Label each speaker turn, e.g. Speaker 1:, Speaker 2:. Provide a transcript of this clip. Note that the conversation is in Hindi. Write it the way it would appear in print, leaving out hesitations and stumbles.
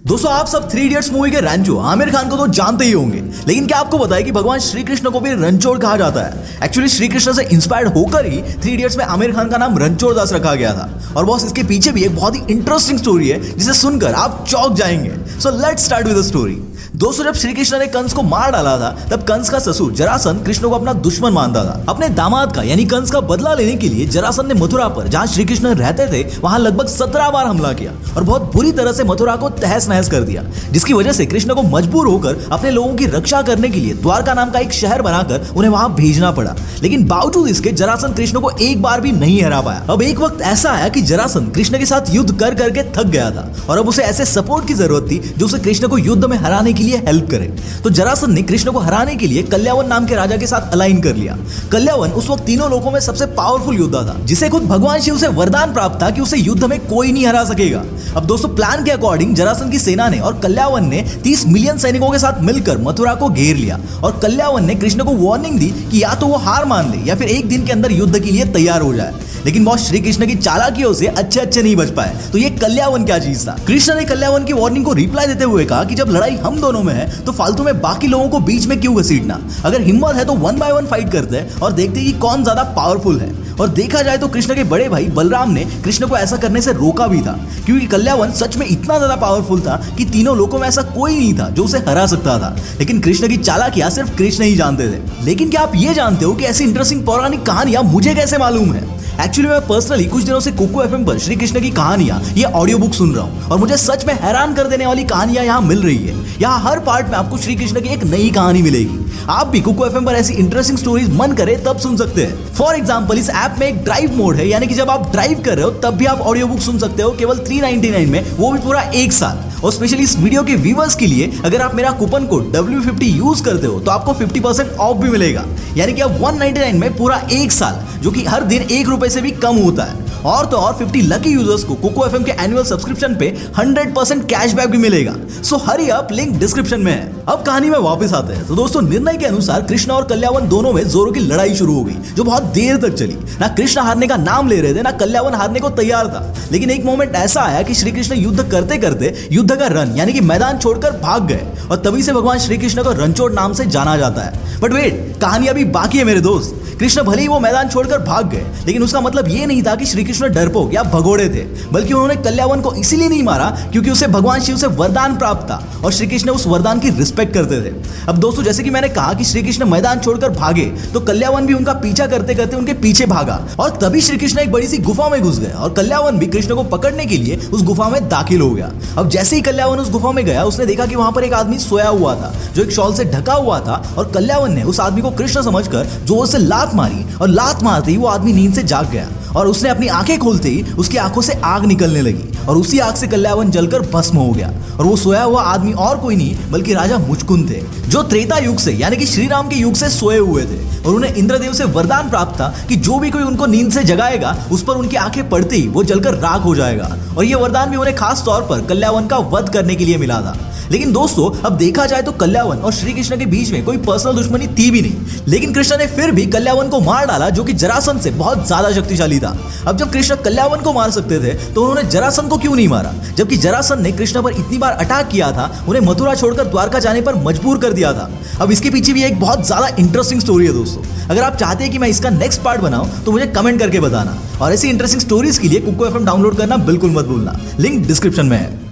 Speaker 1: दोस्तों आप सब थ्री इडियट्स मूवी के रैंचो आमिर खान को तो जानते ही होंगे, लेकिन क्या आपको पता है कि भगवान श्री कृष्ण को भी रणछोड़ कहा जाता है। एक्चुअली श्री कृष्ण से इंस्पायर्ड होकर ही थ्री इडियट्स में आमिर खान का नाम रणछोड़ दास रखा गया था। और बॉस इसके पीछे भी एक बहुत ही इंटरेस्टिंग स्टोरी है जिसे सुनकर आप चौंक जाएंगे। So let's start with the story. दोस्तों जब श्री कृष्ण ने कंस को मार डाला था तब कंस का ससुर जरासंध कृष्ण को अपना दुश्मन मानता था। अपने दामाद का यानी कंस का बदला लेने के लिए जरासंध ने मथुरा पर जहां श्री कृष्ण रहते थे वहां लगभग 17 बार हमला किया और बहुत बुरी तरह से मथुरा को तहस नहस कर दिया, जिसकी वजह से कृष्ण को मजबूर होकर अपने लोगों की रक्षा करने के लिए द्वारका नाम का एक शहर बनाकर उन्हें वहां भेजना पड़ा। लेकिन बावजूद इसके जरासंध कृष्ण को एक बार भी नहीं हरा पाया। अब एक वक्त ऐसा आया कि जरासंध कृष्ण के साथ युद्ध कर करके थक गया था और अब उसे ऐसे सपोर्ट की जरूरत थी जो उसे कृष्ण को युद्ध में हराने के लिए हेल्प करे। तो जरासंध ने कृष्ण को हराने के लिए कल्यावन नाम के राजा के साथ अलाइन कर लिया। कल्यावन उस वक्त तीनों लोगों में सबसे पावरफुल योद्धा था, जिसे खुद भगवान शिव से वरदान प्राप्त था कि उसे युद्ध में कोई नहीं हरा सकेगा। अब दोस्तों प्लान के अकॉर्डिंग जरासंध की सेना ने और कल्यावन ने 30 मिलियन सैनिकों के साथ मिलकर मथुरा को घेर लिया और कल्यावन ने कृष्ण को वार्निंग दी कि या तो वो हार मान ले या फिर एक दिन के अंदर युद्ध के लिए तैयार हो जाए। लेकिन बॉस श्री कृष्ण की चालाकियों से अच्छे नहीं बच पाए। तो ये कल्यावन क्या चीज था? कृष्ण ने कल्यावन की वार्निंग को रिप्लाई देते हुए कहा कि जब लड़ाई हम दोनों में है तो फालतू में बाकी लोगों को बीच में क्यों घसीटना। अगर हिम्मत है तो 1 by 1 फाइट करते हैं और देखते हैं कि कौन ज्यादा पावरफुल है। और देखा जाए तो कृष्ण के बड़े भाई बलराम ने कृष्ण को ऐसा करने से रोका भी था, क्योंकि कल्यावन सच में इतना ज्यादा पावरफुल था कि तीनों लोगों में ऐसा कोई नहीं था जो उसे हरा सकता था। लेकिन कृष्ण की चालाकियां सिर्फ कृष्ण ही जानते थे। लेकिन क्या आप ये जानते हो कि ऐसी इंटरेस्टिंग पौराणिक कहानियां मुझे कैसे मालूम है? एक्चुअली मैं पर्सनली कुछ दिनों से कुकू एफएम पर श्री कृष्ण की कहानियां ये ऑडियो बुक सुन रहा हूं और मुझे सच में हैरान कर देने वाली कहानियां यहाँ मिल रही है। यहाँ हर पार्ट में आपको श्री कृष्ण की एक नई कहानी मिलेगी। आप भी कुकू एफएम पर ऐसी इंटरेस्टिंग स्टोरीज मन करे तब सुन सकते हैं। फॉर एग्जाम्पल इस ऐप में एक ड्राइव मोड है, यानी कि जब आप ड्राइव कर रहे हो तब भी आप ऑडियो बुक सुन सकते हो केवल 399 में, वो भी पूरा एक साल। और स्पेशली इस वीडियो के व्यूवर्स के लिए अगर आप मेरा कूपन कोड W50 यूज करते हो तो आपको 50% ऑफ भी मिलेगा, यानी कि अब 199 में पूरा एक साल, जो कि हर दिन ₹1 से भी कम होता है। और तो और 50 लकी यूजर्स को कुको एफएम के एनुअल सब्सक्रिप्शन पे 100% कैशबैक भी मिलेगा। सो हरी अप, लिंक डिस्क्रिप्शन में है। अब कहानी में वापस आते हैं। तो दोस्तों निर्णय के अनुसार कृष्ण और कल्यावन दोनों में जोरों की लड़ाई शुरू हो गई, जो बहुत देर तक चली। ना कृष्ण हारने का नाम ले रहे थे, ना कल्यावन हारने को तैयार था। लेकिन एक मोमेंट ऐसा आया कि श्री कृष्ण युद्ध करते करते युद्ध का रन यानी कि मैदान छोड़कर भाग गए और तभी से भगवान श्री कृष्ण को रणछोड़ नाम से जाना जाता है। बट वेट, कहानी अभी बाकी है मेरे दोस्त। कृष्ण भले ही वो मैदान छोड़कर भाग गए, लेकिन उसका मतलब ये नहीं था कि श्री कृष्ण डरपोक या भगोड़े थे, बल्कि उन्होंने कल्यावन को इसीलिए नहीं मारा क्योंकि उसे भगवान शिव से वरदान प्राप्त था और श्री कृष्ण उस वरदान की रिस्पेक्ट करते थे। अब दोस्तों जैसे कि मैंने कहा कि श्री कृष्ण मैदान छोड़कर भागे तो कल्यावन भी उनका पीछा करते करते उनके पीछे भागा और तभी श्री कृष्ण एक बड़ी सी गुफा में घुस गए और कल्यावन भी कृष्ण को पकड़ने के लिए उस गुफा में दाखिल हो गया। अब जैसे ही कल्यावन उस गुफा में गया उसने देखा कि वहां पर एक आदमी सोया हुआ था जो एक शॉल से ढका हुआ था और कल्यावन ने उस आदमी को कृष्ण समझकर जोर से लात मारी और लात मारते ही वो आदमी नींद से जाग गया और उसने अपनी आंखें खोलते ही उसकी आंखों से आग निकलने लगी और उसी आग से कल्यावन जलकर भस्म हो गया। और वो सोया हुआ आदमी और कोई नहीं बल्कि राजा मुचकुंद थे, जो त्रेता युग से यानी कि श्री राम के युग से सोए हुए थे और उन्हें इंद्रदेव से वरदान प्राप्त था कि जो भी कोई उनको नींद से जगाएगा उस पर उनकी आंखें पड़ते ही वो जलकर राख हो जाएगा। और ये वरदान भी उन्हें खास तौर पर कल्यावन का वध करने के लिए मिला था। लेकिन दोस्तों अब देखा जाए तो कल्यावन और श्री कृष्ण के बीच में कोई पर्सनल दुश्मनी थी भी नहीं, लेकिन कृष्ण ने फिर भी कल्यावन को मार डाला जो कि जरासंध से बहुत ज्यादा शक्तिशाली था। अब जब कृष्ण कल्यावन को मार सकते थे तो उन्होंने जरासंध को क्यों नहीं मारा, जबकि जरासंध ने कृष्ण पर इतनी बार अटैक किया था, उन्हें मथुरा छोड़कर द्वारका जाने पर मजबूर कर दिया था। अब इसके पीछे भी एक बहुत ज्यादा इंटरेस्टिंग स्टोरी है दोस्तों। अगर आप चाहते हैं कि मैं इसका नेक्स्ट पार्ट बनाऊं तो मुझे कमेंट करके बताना और ऐसी इंटरेस्टिंग स्टोरीज के लिए कुको एफएम डाउनलोड करना बिल्कुल मत भूलना, लिंक डिस्क्रिप्शन में है।